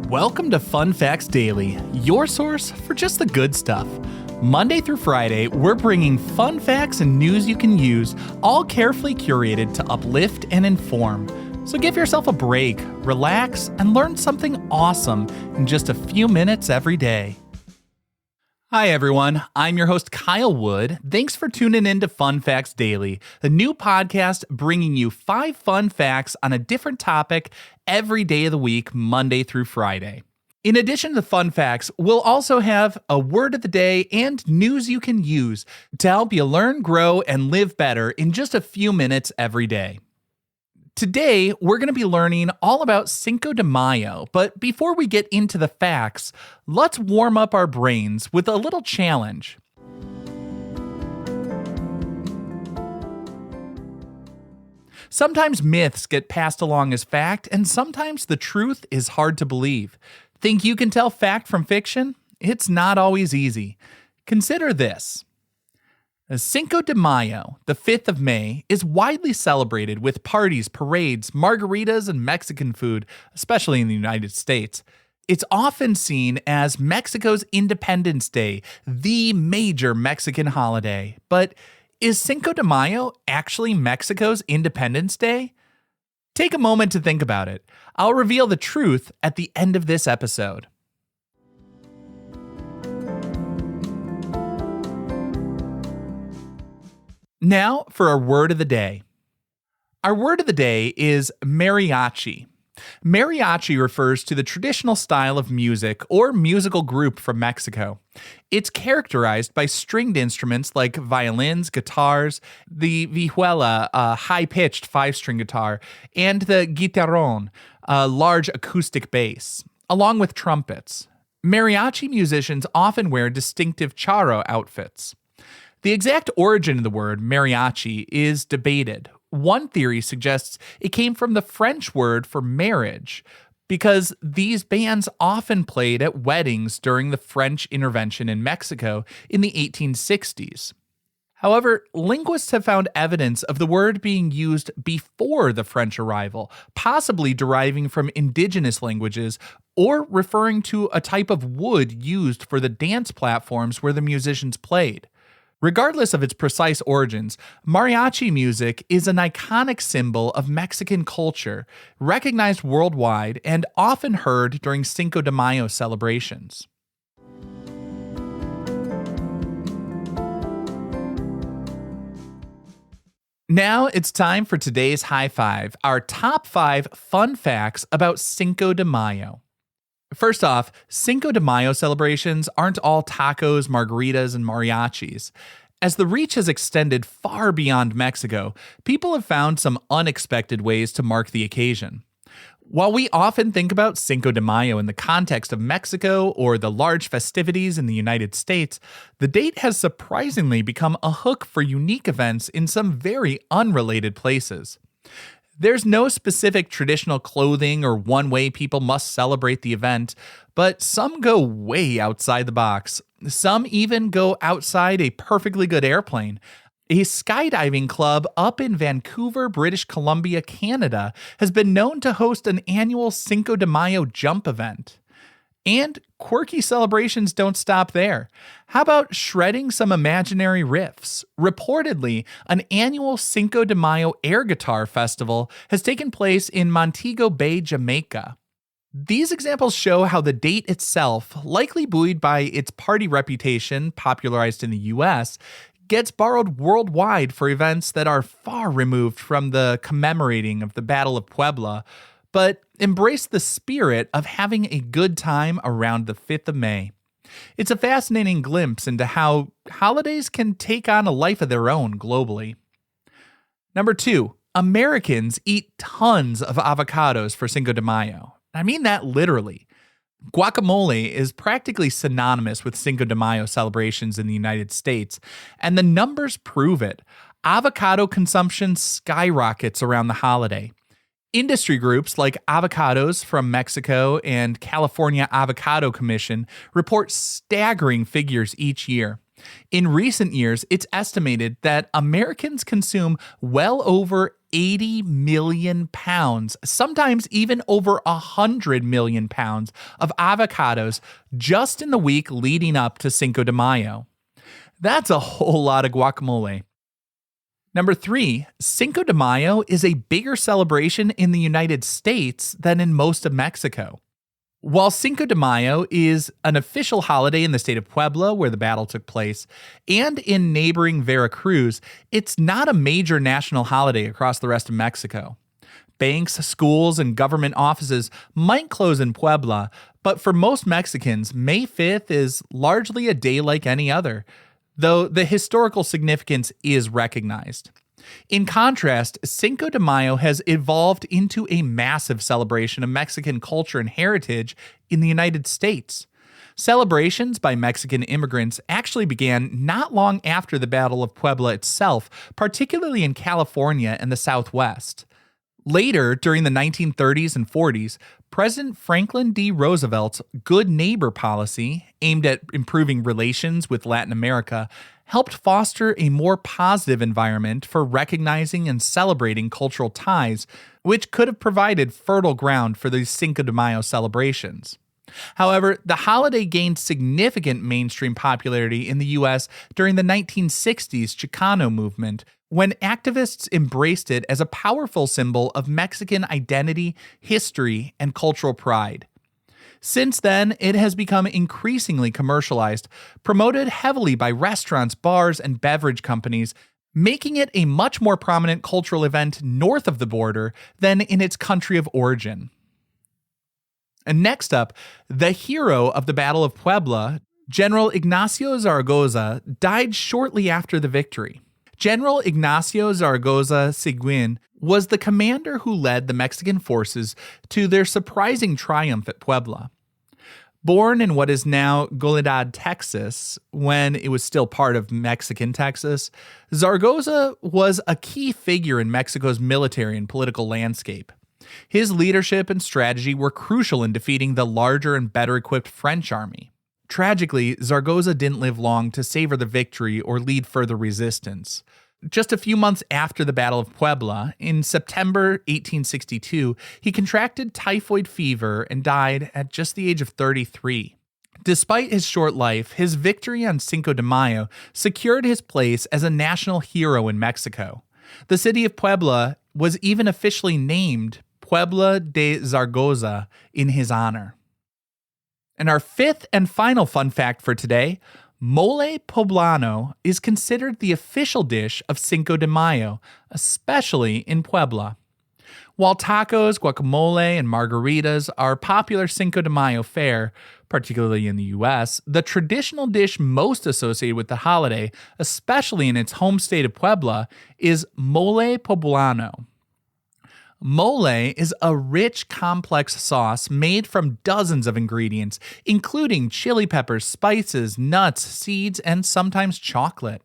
Welcome to Fun Facts Daily, your source for just the good stuff. Monday through Friday, we're bringing fun facts and news you can use, all carefully curated to uplift and inform. So give yourself a break, relax, and learn something awesome in just a few minutes every day. Hi everyone, I'm your host Kyle Wood. Thanks for tuning in to Fun Facts Daily, the new podcast bringing you 5 fun facts on a different topic every day of the week, Monday through Friday. In addition to fun facts, we'll also have a word of the day and news you can use to help you learn, grow, and live better in just a few minutes every day. Today, we're going to be learning all about Cinco de Mayo, but before we get into the facts, let's warm up our brains with a little challenge. Sometimes myths get passed along as fact, and sometimes the truth is hard to believe. Think you can tell fact from fiction? It's not always easy. Consider this. Cinco de Mayo, the 5th of May, is widely celebrated with parties, parades, margaritas, and Mexican food, especially in the United States. It's often seen as Mexico's Independence Day, the major Mexican holiday. But is Cinco de Mayo actually Mexico's Independence Day? Take a moment to think about it. I'll reveal the truth at the end of this episode. Now for our word of the day. Our word of the day is mariachi. Mariachi refers to the traditional style of music or musical group from Mexico. It's characterized by stringed instruments like violins, guitars, the vihuela, a high-pitched 5-string guitar, and the guitarrón, a large acoustic bass, along with trumpets. Mariachi musicians often wear distinctive charro outfits. The exact origin of the word mariachi is debated. One theory suggests it came from the French word for marriage, because these bands often played at weddings during the French intervention in Mexico in the 1860s. However, linguists have found evidence of the word being used before the French arrival, possibly deriving from indigenous languages or referring to a type of wood used for the dance platforms where the musicians played. Regardless of its precise origins, mariachi music is an iconic symbol of Mexican culture, recognized worldwide and often heard during Cinco de Mayo celebrations. Now it's time for today's High Five, our top 5 fun facts about Cinco de Mayo. First off, Cinco de Mayo celebrations aren't all tacos, margaritas, and mariachis. As the reach has extended far beyond Mexico, people have found some unexpected ways to mark the occasion. While we often think about Cinco de Mayo in the context of Mexico or the large festivities in the United States, the date has surprisingly become a hook for unique events in some very unrelated places. There's no specific traditional clothing or one way people must celebrate the event, but some go way outside the box. Some even go outside a perfectly good airplane. A skydiving club up in Vancouver, British Columbia, Canada, has been known to host an annual Cinco de Mayo jump event. And quirky celebrations don't stop there. How about shredding some imaginary riffs? Reportedly, an annual Cinco de Mayo air guitar festival has taken place in Montego Bay, Jamaica. These examples show how the date itself, likely buoyed by its party reputation popularized in the US, gets borrowed worldwide for events that are far removed from the commemorating of the Battle of Puebla, but embrace the spirit of having a good time around the 5th of May. It's a fascinating glimpse into how holidays can take on a life of their own globally. Number 2, Americans eat tons of avocados for Cinco de Mayo. I mean that literally. Guacamole is practically synonymous with Cinco de Mayo celebrations in the United States, and the numbers prove it. Avocado consumption skyrockets around the holiday. Industry groups like Avocados from Mexico and California Avocado Commission report staggering figures each year. In recent years, it's estimated that Americans consume well over 80 million pounds, sometimes even over 100 million pounds of avocados just in the week leading up to Cinco de Mayo. That's a whole lot of guacamole. Number 3, Cinco de Mayo is a bigger celebration in the United States than in most of Mexico. While Cinco de Mayo is an official holiday in the state of Puebla, where the battle took place, and in neighboring Veracruz, it's not a major national holiday across the rest of Mexico. Banks, schools, and government offices might close in Puebla, but for most Mexicans, May 5th is largely a day like any other, though the historical significance is recognized. In contrast, Cinco de Mayo has evolved into a massive celebration of Mexican culture and heritage in the United States. Celebrations by Mexican immigrants actually began not long after the Battle of Puebla itself, particularly in California and the Southwest. Later, during the 1930s and 40s, President Franklin D. Roosevelt's Good Neighbor policy, aimed at improving relations with Latin America, helped foster a more positive environment for recognizing and celebrating cultural ties, which could have provided fertile ground for the Cinco de Mayo celebrations. However, the holiday gained significant mainstream popularity in the U.S. during the 1960s Chicano movement, when activists embraced it as a powerful symbol of Mexican identity, history, and cultural pride. Since then, it has become increasingly commercialized, promoted heavily by restaurants, bars, and beverage companies, making it a much more prominent cultural event north of the border than in its country of origin. And next up, the hero of the Battle of Puebla, General Ignacio Zaragoza, died shortly after the victory. General Ignacio Zaragoza Seguin was the commander who led the Mexican forces to their surprising triumph at Puebla. Born in what is now Goledad, Texas, when it was still part of Mexican Texas, Zaragoza was a key figure in Mexico's military and political landscape. His leadership and strategy were crucial in defeating the larger and better equipped French army. Tragically, Zaragoza didn't live long to savor the victory or lead further resistance. Just a few months after the Battle of Puebla, in September 1862, he contracted typhoid fever and died at just the age of 33. Despite his short life, his victory on Cinco de Mayo secured his place as a national hero in Mexico. The city of Puebla was even officially named Puebla de Zaragoza in his honor. And our fifth and final fun fact for today, mole poblano is considered the official dish of Cinco de Mayo, especially in Puebla. While tacos, guacamole, and margaritas are popular Cinco de Mayo fare, particularly in the U.S., the traditional dish most associated with the holiday, especially in its home state of Puebla, is mole poblano. Mole is a rich, complex sauce made from dozens of ingredients, including chili peppers, spices, nuts, seeds, and sometimes chocolate.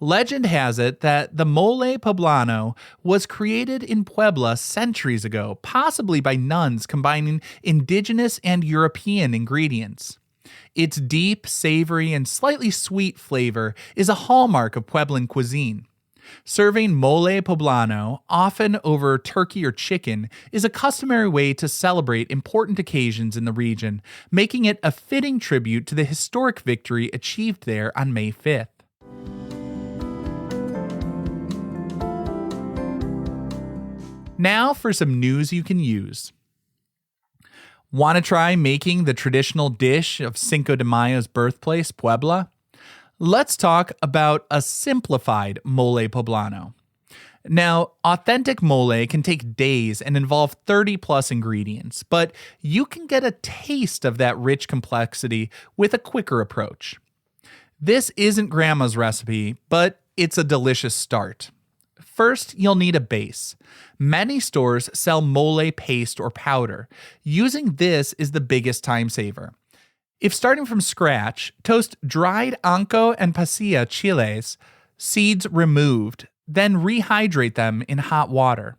Legend has it that the mole poblano was created in Puebla centuries ago, possibly by nuns combining indigenous and European ingredients. Its deep, savory, and slightly sweet flavor is a hallmark of Pueblan cuisine. Serving mole poblano, often over turkey or chicken, is a customary way to celebrate important occasions in the region, making it a fitting tribute to the historic victory achieved there on May 5th. Now for some news you can use. Want to try making the traditional dish of Cinco de Mayo's birthplace, Puebla? Let's talk about a simplified mole poblano. Now, authentic mole can take days and involve 30-plus ingredients, but you can get a taste of that rich complexity with a quicker approach. This isn't Grandma's recipe, but it's a delicious start. First, you'll need a base. Many stores sell mole paste or powder. Using this is the biggest time saver. If starting from scratch, toast dried anco and pasilla chiles, seeds removed, then rehydrate them in hot water.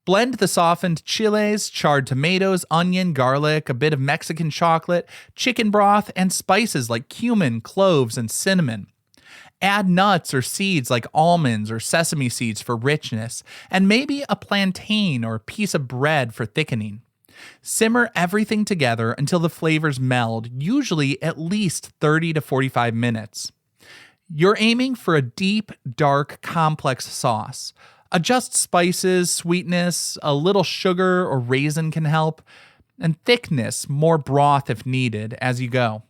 Blend the softened chiles, charred tomatoes, onion, garlic, a bit of Mexican chocolate, chicken broth, and spices like cumin, cloves, and cinnamon. Add nuts or seeds like almonds or sesame seeds for richness, and maybe a plantain or piece of bread for thickening. Simmer everything together until the flavors meld, usually at least 30 to 45 minutes. You're aiming for a deep, dark, complex sauce. Adjust spices, sweetness, a little sugar or raisin can help, and thickness, more broth if needed, as you go.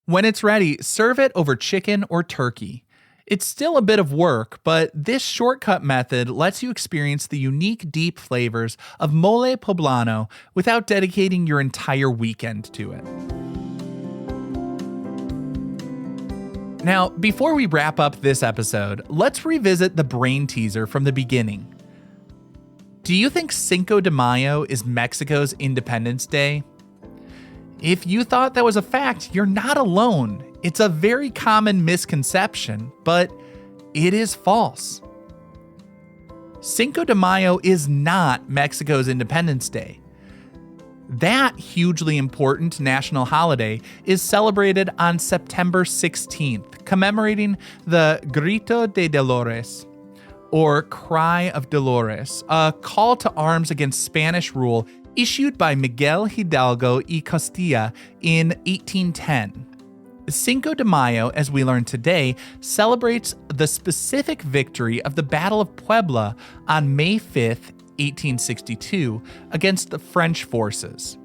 When it's ready, serve it over chicken or turkey. It's still a bit of work, but this shortcut method lets you experience the unique deep flavors of mole poblano without dedicating your entire weekend to it. Now, before we wrap up this episode, let's revisit the brain teaser from the beginning. Do you think Cinco de Mayo is Mexico's Independence Day? If you thought that was a fact, you're not alone. It's a very common misconception, but it is false. Cinco de Mayo is not Mexico's Independence Day. That hugely important national holiday is celebrated on September 16th, commemorating the Grito de Dolores, or Cry of Dolores, a call to arms against Spanish rule issued by Miguel Hidalgo y Castilla in 1810. Cinco de Mayo, as we learn today, celebrates the specific victory of the Battle of Puebla on May 5th, 1862, against the French forces.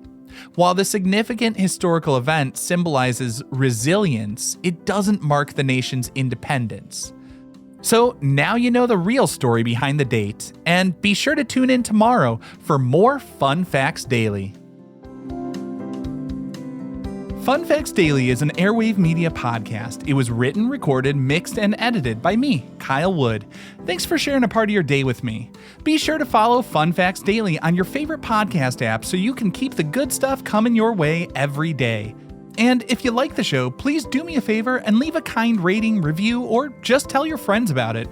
While the significant historical event symbolizes resilience, it doesn't mark the nation's independence. So now you know the real story behind the date, and be sure to tune in tomorrow for more Fun Facts Daily. Fun Facts Daily is an Airwave Media podcast. It was written, recorded, mixed, and edited by me, Kyle Wood. Thanks for sharing a part of your day with me. Be sure to follow Fun Facts Daily on your favorite podcast app so you can keep the good stuff coming your way every day. And if you like the show, please do me a favor and leave a kind rating, review, or just tell your friends about it.